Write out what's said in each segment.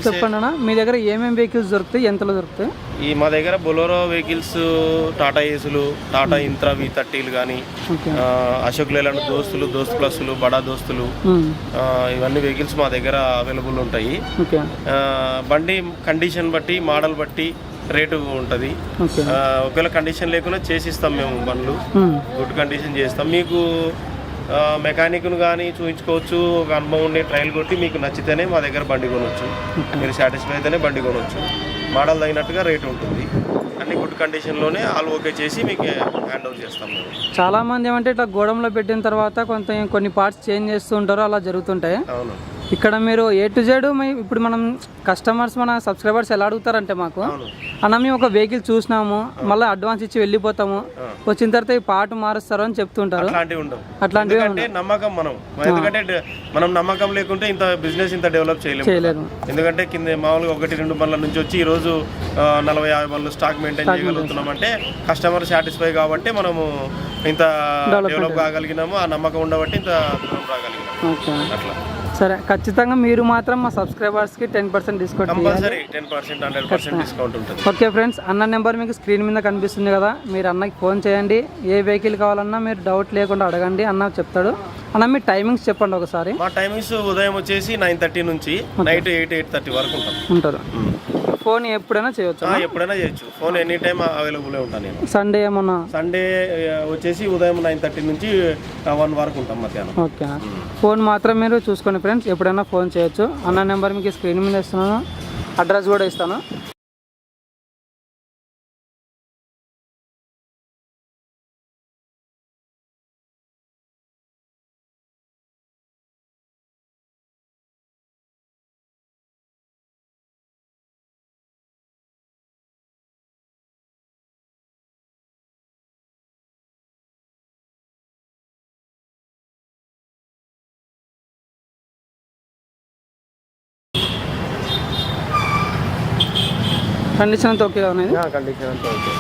చెప్పండి అన్న, మీ దగ్గర ఏమేమి వెహికల్స్ దొరుకుతాయి, ఎంతలో దొరుకుతాయి? మా దగ్గర బొలోరో వెహికల్స్, టాటా ఏసులు, టాటా ఇంత్రా V30లు కానీ, అశోక్ లేలాండ్ దోస్త్ ప్లస్లు, బడా దోస్తులు, ఇవన్నీ వెహికల్స్ మా దగ్గర అవైలబుల్ ఉంటాయి. బండి కండిషన్ బట్టి, మోడల్ బట్టి రేటు ఉంటుంది. ఒకవేళ కండిషన్ లేకుండా చేసిస్తాం మేము బండ్లు, గుడ్ కండిషన్ చేస్తాం. మీకు మెకానిక్ను కానీ చూపించుకోవచ్చు. ఒక అనుభవం ఉండే ట్రయల్ కొట్టి మీకు నచ్చితేనే మా దగ్గర బండి కొనవచ్చు. మీరు సాటిస్ఫై అయితేనే బండి కొనవచ్చు. మోడల్ తగినట్టుగా రేట్ ఉంటుంది. అన్ని గుడ్ కండిషన్లోనే ఆల్ ఓకే చేసి మీకు హ్యాండ్ ఓవర్ చేస్తాం మేము. చాలామంది ఏమంటే ఇట్లా గోడంలో పెట్టిన తర్వాత కొన్ని పార్ట్స్ చేంజ్ చేస్తూ ఉంటారు, అలా జరుగుతుంటాయి. అవును. ఇక్కడ మీరు A to Z ఇప్పుడు మనం కస్టమర్స్, మన సబ్స్క్రైబర్స్ ఎలా అడుగుతారంటే, మాకు అన్న మేము ఒక వెహికల్ చూసినాము, మళ్ళీ అడ్వాన్స్ ఇచ్చి వెళ్ళిపోతాము, వచ్చిన తర్వాత ఈ పార్ట్ మారుస్తారు అని చెప్తుంటారు. అట్లాంటివి నమ్మకం ఎందుకంటే మనం నమ్మకం లేకుంటే ఇంత బిజినెస్ ఇంత డెవలప్ చేయలేము. ఎందుకంటే కింద మామూలుగా 1-2 బండ్ల నుంచి వచ్చి ఈ రోజు 40-50 బండ్లు స్టాక్ మెయింటైన్ చేయగలుగుతున్నాం అంటే కస్టమర్ సాటిస్ఫై కాబట్టి మనము ఇంత డెవలప్ కాగలిగినాము. ఆ నమ్మకం ఉండబట్టి ఇంత దూరం రాగలిగినాము. అట్లా. సరే, ఖచ్చితంగా మీరు మాత్రం మా సబ్స్క్రైబర్స్కి 10% డిస్కౌంట్, కంపల్సరీ 10%, 100% డిస్కౌంట్ ఉంటుంది. ఓకే ఫ్రెండ్స్, అన్న నెంబర్ మీకు స్క్రీన్ మీద కనిపిస్తుంది కదా, మీరు అన్నకి ఫోన్ చేయండి. ఏ వెహికల్ కావాలన్నా మీరు డౌట్ లేకుండా అడగండి, అన్న చెప్తాడు. అన్న మీ టైమింగ్స్ చెప్పండి ఒకసారి. మా టైమింగ్స్ ఉదయం వచ్చేసి 9:30 నుంచి నైట్ 8-8:30 వరకు ఉంటారు. ఫోన్ ఎప్పుడైనా చేయొచ్చు? ఎప్పుడైనా చేయొచ్చు. ఫోన్ ఎనీ టైం అవైలబుల్ ఉంటాను నేను. సండే ఏమన్నా? సండే వచ్చేసి ఉదయం 9:30 నుంచి 1 వరకు ఉంటాం మధ్యాహ్నం. ఓకే. ఫోన్ మాత్రం మీరు చూసుకోండి ఫ్రెండ్స్, ఎప్పుడైనా ఫోన్ చేయొచ్చు. అన్న నెంబర్ మీకు స్క్రీన్ మీద ఇస్తున్నాను, అడ్రస్ కూడా ఇస్తాను. కండిషన్ అంతా ఓకే అనేది? కండిషన్ అంతా ఓకే.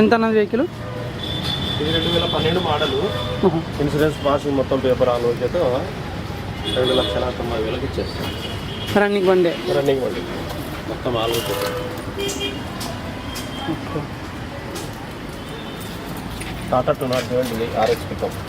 ఎంత అన్నది వెహికల్? ఇది 2012 మోడలు. ఇన్సూరెన్స్ పాసింగ్ మొత్తం పేపర్ ఆల్ ఓకేతో 2,90,000 ఇచ్చేస్తాం. రన్నింగ్ బండి మొత్తం all okay. Tata 207 RX pickup.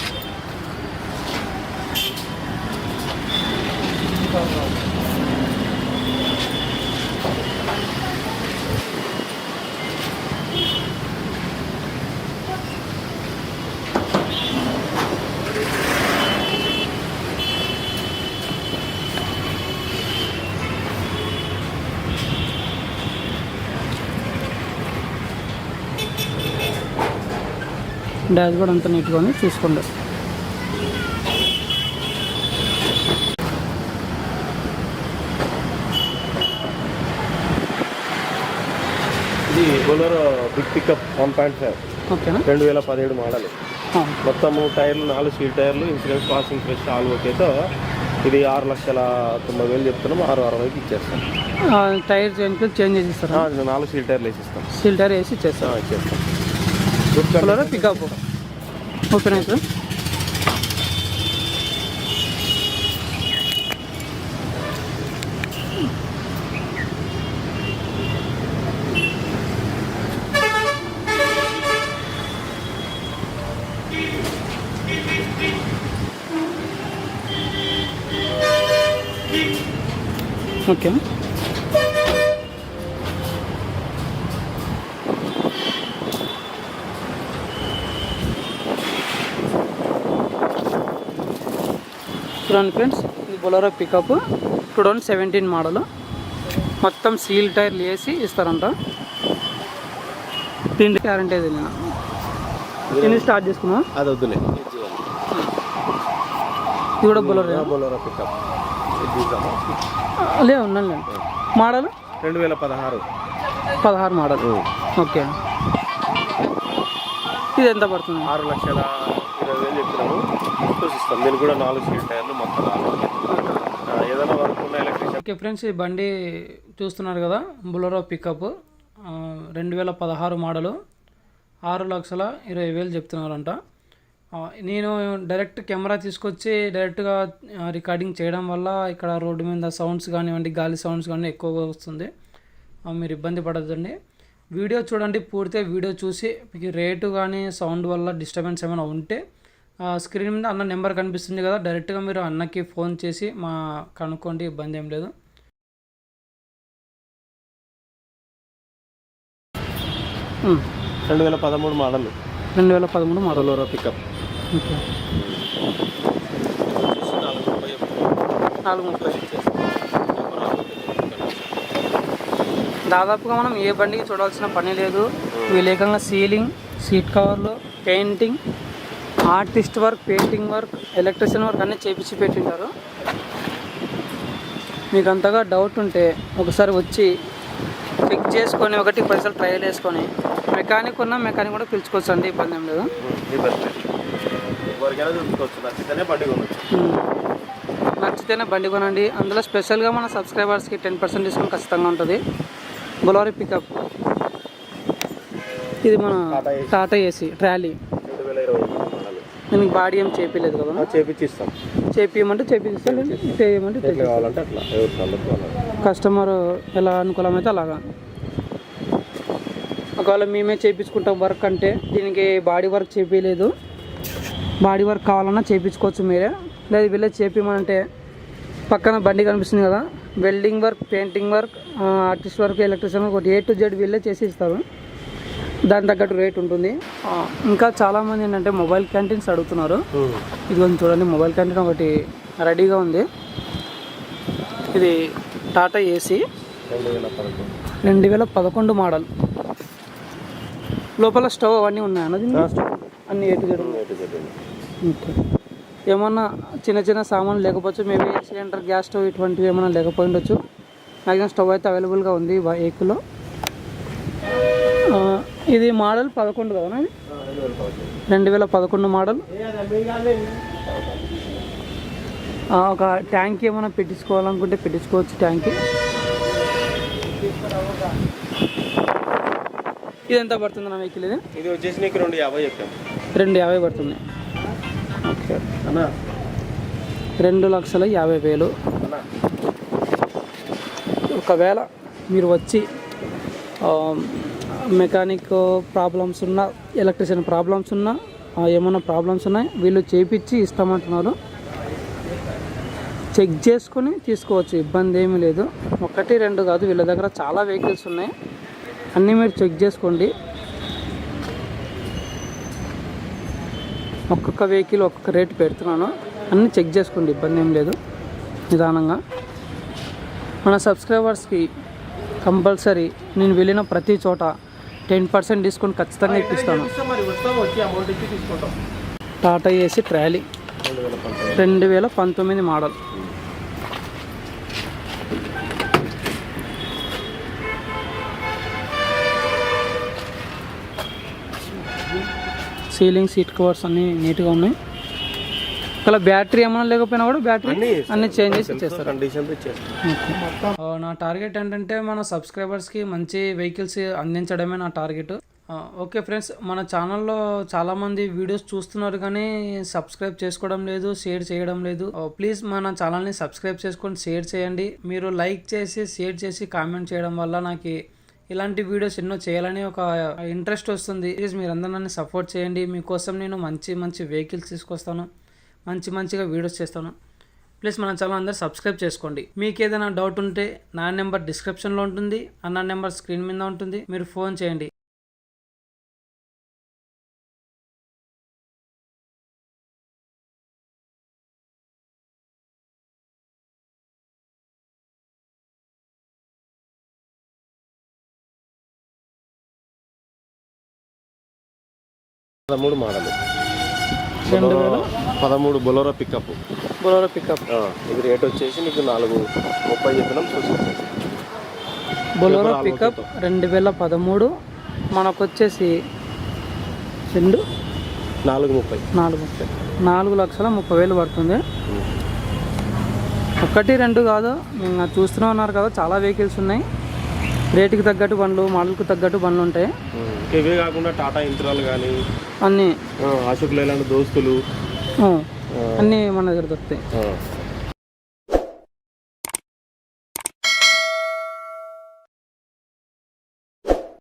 Dashboard అంతా నీట్గా చూసుకోండి. ఇది బొలెరో బిగ్ పికప్ 1.5. ఓకేనా? 2017 మోడల్. మొత్తము టైర్లు 4 స్టీల్ టైర్లు, ఇన్సూరెన్స్ పాసింగ్ ఫ్రెష్ ఆల్ ఓకేతో ఇది 6,90,000 చెప్తున్నాం. 6,60,000కి ఇచ్చేస్తాం. టైర్ చేంజ్ చేసి ఇస్తారా? 4 స్టీల్ టైర్లు వేసి ఇస్తాం. స్టీల్ టైర్ వేసి ఇచ్చేస్తాం. పికప్ ఓకేనా సార్? ఓకే. చూడండి ఫ్రెండ్స్, ఇది బొలెరో పికప్ 2017 మోడల్. మొత్తం సీల్ టైర్లు వేసి ఇస్తారంట. దీనికి గ్యారంటీ అది నేను స్టార్ట్ చేసుకున్నా. అది వద్దులే. ఇది కూడా బొలెరో పికప్ ఉండండి. Model 2016 model. ఓకే. ఇది ఎంత పడుతుంది? 6,20,000 చెప్తున్నాము. చూసిస్తాం. దీనికి కూడా 4 స్టీల్ టైర్లు మొత్తం ఏదైనా వర్క్ ఉన్న ఎలక్ట్రిషియన్. ఓకే ఫ్రెండ్స్, ఈ బండి చూస్తున్నారు కదా, బొలెరో పికప్ 2016 మోడలు, 6,20,000 చెప్తున్నారంట. నేను డైరెక్ట్ కెమెరా తీసుకొచ్చి డైరెక్ట్గా రికార్డింగ్ చేయడం వల్ల ఇక్కడ రోడ్డు మీద సౌండ్స్ కానివ్వండి, గాలి సౌండ్స్ కానీ ఎక్కువగా వస్తుంది. మీరు ఇబ్బంది పడద్దండి. వీడియో చూడండి, పూర్తిగా వీడియో చూసి మీకు రేటు కానీ సౌండ్ వల్ల డిస్టర్బెన్స్ ఏమైనా ఉంటే స్క్రీన్ మీద అన్న నెంబర్ కనిపిస్తుంది కదా, డైరెక్ట్గా మీరు అన్నకి ఫోన్ చేసి కనుక్కోండి, ఇబ్బంది ఏం లేదు. Hmm. 2013 model 2013 model Bolero pickup. Okay, 430. దాదాపుగా మనం ఏ బండికి చూడాల్సిన పని లేదు. విలేకంగా సీలింగ్, సీట్ కవర్లు, painting, artist work, painting work, electrician work అన్నీ చేపించి పెట్టింటారు. మీకు అంతగా డౌట్ ఉంటే ఒకసారి వచ్చి చెక్ చేసుకొని 1 పైసలు ట్రయల్ వేసుకొని మెకానిక్ కూడా పిలుచుకోవచ్చు అండి, ఇబ్బంది ఏం లేదు. నచ్చితేనే బండి కొనండి. అందులో స్పెషల్గా మన సబ్స్క్రైబర్స్కి 10% డిస్కౌంట్ ఖచ్చితంగా ఉంటుంది. బొలెరో పికప్ ఇది మన టాటా ఏసీ ట్రాలీ. 2020 దీనికి బాడీ ఏం చేపించలేదు కదా, చేపిస్తాం. చేపియమంటే చేపిస్తాం, చేయమంటే కావాలంటే అట్లా కస్టమర్ ఎలా అనుకూలమైతే అలాగా. ఒకవేళ మేమే చేయించుకుంటాం వర్క్ అంటే, దీనికి బాడీ వర్క్ చేపించలేదు, బాడీ వర్క్ కావాలన్నా చేయించుకోవచ్చు మీరే. లేదు వీళ్ళే చేపియమంటే పక్కన బండి కనిపిస్తుంది కదా, welding work, painting work, artist work, electrician work, ఒకటి A to Z వీళ్ళే చేసి ఇస్తారు. దాని తగ్గట్టు రేట్ ఉంటుంది. ఇంకా చాలామంది ఏంటంటే మొబైల్ క్యాంటీన్స్ అడుగుతున్నారు. ఇది కొంచెం చూడండి, మొబైల్ క్యాంటీన్ ఒకటి రెడీగా ఉంది. ఇది టాటా ఏసీ 2011 మోడల్. లోపల స్టవ్ అవన్నీ ఉన్నాయి అన్నది, అన్ని A to Z. ఓకే, ఏమన్నా చిన్న సామాన్లు లేకపోవచ్చు, మేబీ సిలిండర్, గ్యాస్ స్టవ్ ఇటువంటివి ఏమైనా లేకపోయి ఉండొచ్చు. మ్యాక్సిమం స్టవ్ అయితే అవైలబుల్గా ఉంది వెహికల్లో. ఇది మోడల్ 11 కదా, 2011 మోడల్. ఒక ట్యాంక్ ఏమైనా పెట్టించుకోవాలనుకుంటే పెట్టించుకోవచ్చు ట్యాంక్. ఇది ఎంత పడుతుంది నా వెహికల్? ఇది వచ్చేసి నీకు 250 చెప్పాము. 250 పడుతుంది. ఓకే అన్నా, 2,50,000. ఒకవేళ మీరు వచ్చి మెకానిక్ ప్రాబ్లమ్స్ ఉన్నా, ఎలక్ట్రిషియన్ ప్రాబ్లమ్స్ ఉన్నా, ఏమైనా ప్రాబ్లమ్స్ ఉన్నాయి వీళ్ళు చేపించి ఇస్తామంటున్నారు. చెక్ చేసుకొని తీసుకోవచ్చు, ఇబ్బంది ఏమీ లేదు. 1, 2 కాదు, వీళ్ళ దగ్గర చాలా వెహికల్స్ ఉన్నాయి, అన్నీ మీరు చెక్ చేసుకోండి. ఒక్కొక్క వెహికల్ ఒక్కొక్క రేటు పెడుతున్నాను, అన్నీ చెక్ చేసుకోండి, ఇబ్బంది ఏం లేదు. నిదానంగా మన సబ్స్క్రైబర్స్కి కంపల్సరీ నేను వెళ్ళిన ప్రతి చోట 10% డిస్కౌంట్ ఖచ్చితంగా ఇప్పిస్తాను. Tata AC trolley 2019 model. Ceiling, seat covers అన్నీ నీట్గా ఉన్నాయి. ఒకవేళ బ్యాటరీ ఏమైనా లేకపోయినా కూడా బ్యాటరీ అన్నీ చేంజ్ చేసి ఇచ్చేస్తారు. నా టార్గెట్ ఏంటంటే మన సబ్స్క్రైబర్స్కి మంచి వెహికల్స్ అందించడమే నా టార్గెట్. ఓకే ఫ్రెండ్స్, మన ఛానల్లో చాలామంది వీడియోస్ చూస్తున్నారు కానీ సబ్స్క్రైబ్ చేసుకోవడం లేదు, షేర్ చేయడం లేదు. ప్లీజ్ మన ఛానల్ని సబ్స్క్రైబ్ చేసుకొని షేర్ చేయండి. మీరు లైక్ చేసి, షేర్ చేసి, కామెంట్ చేయడం వల్ల నాకు ఇలాంటి వీడియోస్ ఎన్నో చేయాలని ఒక ఇంట్రెస్ట్ వస్తుంది. ప్లీజ్ మీరు అందరూ నన్ను సపోర్ట్ చేయండి. మీకోసం నేను మంచి వెహికల్స్ తీసుకొస్తాను, మంచిగా వీడియోస్ చేస్తాను. ప్లీజ్ మన ఛానల్ అందరూ సబ్స్క్రైబ్ చేసుకోండి. మీకు ఏదైనా డౌట్ ఉంటే నా నెంబర్ డిస్క్రిప్షన్లో ఉంటుంది, అన్న నెంబర్ స్క్రీన్ మీద ఉంటుంది, మీరు ఫోన్ చేయండి. Model 2013 Bolero pickup. ఇది రేట్ వచ్చేసి నీకు 430 చెప్పినాం. బొలెరో పికప్ 2013 మనకు వచ్చేసి 4,30,000 పడుతుంది. 1, 2 కాదు, చూస్తూనే ఉన్నారు కదా, చాలా వెహికల్స్ ఉన్నాయి. రేటుకి తగ్గట్టు బండ్లు, మోడల్కి తగ్గట్టు బండ్లు ఉంటాయి. ఇవే కాకుండా టాటా యంత్రాలు కానీ అన్నీ అశోక్ లేలాండ్ దోస్తులు అన్నీ మన దగ్గర దొరుకుతాయి.